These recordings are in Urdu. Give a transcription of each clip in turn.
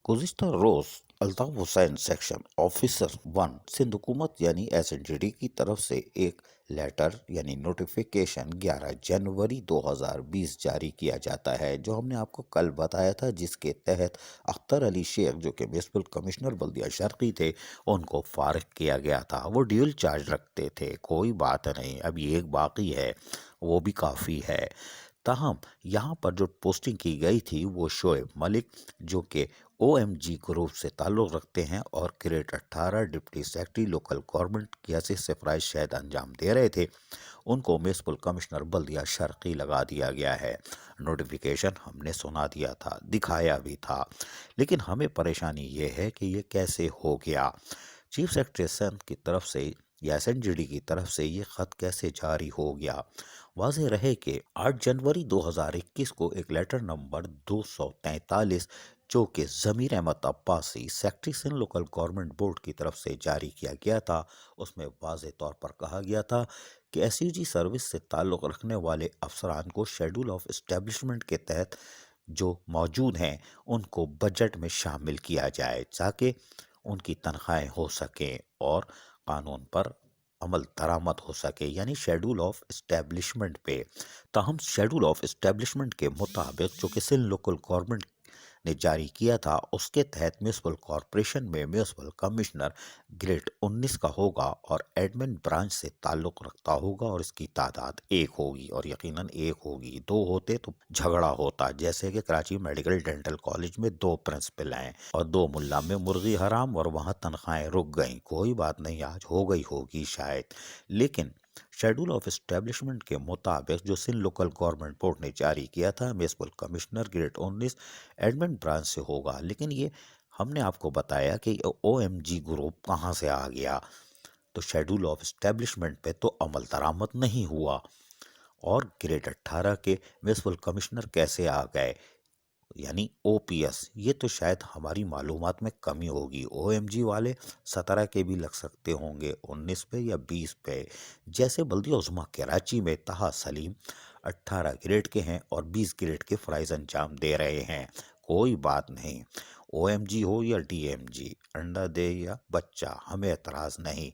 گزشتہ روز الطاف حسین سیکشن آفیسر 1 سندھ حکومت یعنی AZIZ کی طرف سے ایک لیٹر یعنی نوٹیفیکیشن 11 جنوری 2020 جاری کیا جاتا ہے، جو ہم نے آپ کو کل بتایا تھا، جس کے تحت اختر علی شیخ جو کہ میونسپل کمشنر بلدیہ شرقی تھے، ان کو فارغ کیا گیا تھا۔ وہ ڈیول چارج رکھتے تھے، کوئی بات نہیں، اب یہ ایک باقی ہے، وہ بھی کافی ہے۔ تاہم یہاں پر جو پوسٹنگ کی گئی تھی وہ شعیب ملک جو کہ OMG گروپ سے تعلق رکھتے ہیں اور grade 18 deputy secretary local government کیسے سفرائی شہد انجام دے رہے تھے، ان کو میونسپل کمشنر بلدیہ شرقی لگا دیا گیا ہے۔ نوٹیفیکیشن ہم نے سنا دیا تھا، دکھایا بھی تھا، لیکن ہمیں پریشانی یہ ہے کہ یہ کیسے ہو گیا۔ چیف سیکرٹری سندھ کی طرف سے یا AZIZ کی طرف سے یہ خط کیسے جاری ہو گیا؟ واضح رہے کہ 8 جنوری 2021 کو ایک لیٹر نمبر 243 جو کہ Zameer Ahmed Abbasi secretary Sindh local government board کی طرف سے جاری کیا گیا تھا، اس میں واضح طور پر کہا گیا تھا کہ SUG سروس سے تعلق رکھنے والے افسران کو شیڈول آف اسٹیبلشمنٹ کے تحت جو موجود ہیں ان کو بجٹ میں شامل کیا جائے تاکہ ان کی تنخواہیں ہو سکیں اور قانون پر عمل درآمد ہو سکے، یعنی شیڈول آف اسٹیبلشمنٹ پہ۔ تاہم شیڈول آف اسٹیبلشمنٹ کے مطابق جو کہ سندھ لوکل گورنمنٹ نے جاری کیا تھا، اس کے تحت میونسپل کارپوریشن میں میونسپل کمشنر گریڈ 19 کا ہوگا اور ایڈمن برانچ سے تعلق رکھتا ہوگا، اور اس کی تعداد 1 ہوگی، اور یقیناً 1 ہوگی، 2 ہوتے تو جھگڑا ہوتا، جیسے کہ کراچی میڈیکل ڈینٹل کالج میں 2 پرنسپل ہیں اور 2 ملا میں مرغی حرام اور وہاں تنخواہیں رک گئیں، کوئی بات نہیں، آج ہو گئی ہوگی شاید۔ لیکن شیڈول آف اسٹیبلشمنٹ کے مطابق جو سندھ لوکل گورنمنٹ بورڈ نے جاری کیا تھا، municipal commissioner grade 19 admin branch سے ہوگا، لیکن یہ ہم نے آپ کو بتایا کہ OMG گروپ کہاں سے آ گیا، تو شیڈول آف اسٹیبلشمنٹ پہ تو عمل درآمد نہیں ہوا، اور گریڈ 18 کے میونسپل کمشنر کیسے آ گئے، یعنی OPS۔ یہ تو شاید ہماری معلومات میں کمی ہوگی، OMG والے 17 کے بھی لگ سکتے ہوں گے، 19 پہ یا 20 پہ، جیسے بلدیہ عظمیٰ کراچی میں طہ سلیم 18 گریڈ کے ہیں اور 20 گریڈ کے فرائض انجام دے رہے ہیں، کوئی بات نہیں، OMG ہو یا DMG، انڈا دے یا بچہ، ہمیں اعتراض نہیں۔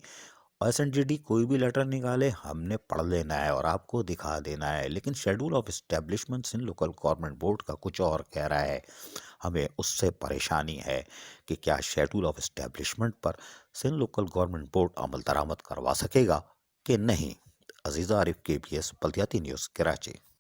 AZIZ کوئی بھی لیٹر نکالے، ہم نے پڑھ لینا ہے اور آپ کو دکھا دینا ہے، لیکن schedule of establishment Sindh local government board کا کچھ اور کہہ رہا ہے۔ ہمیں اس سے پریشانی ہے کہ کیا schedule of establishment per Sindh local government board عمل درآمد کروا سکے گا کہ نہیں۔ عزیز عارف KBS بلدیاتی نیوز کراچی۔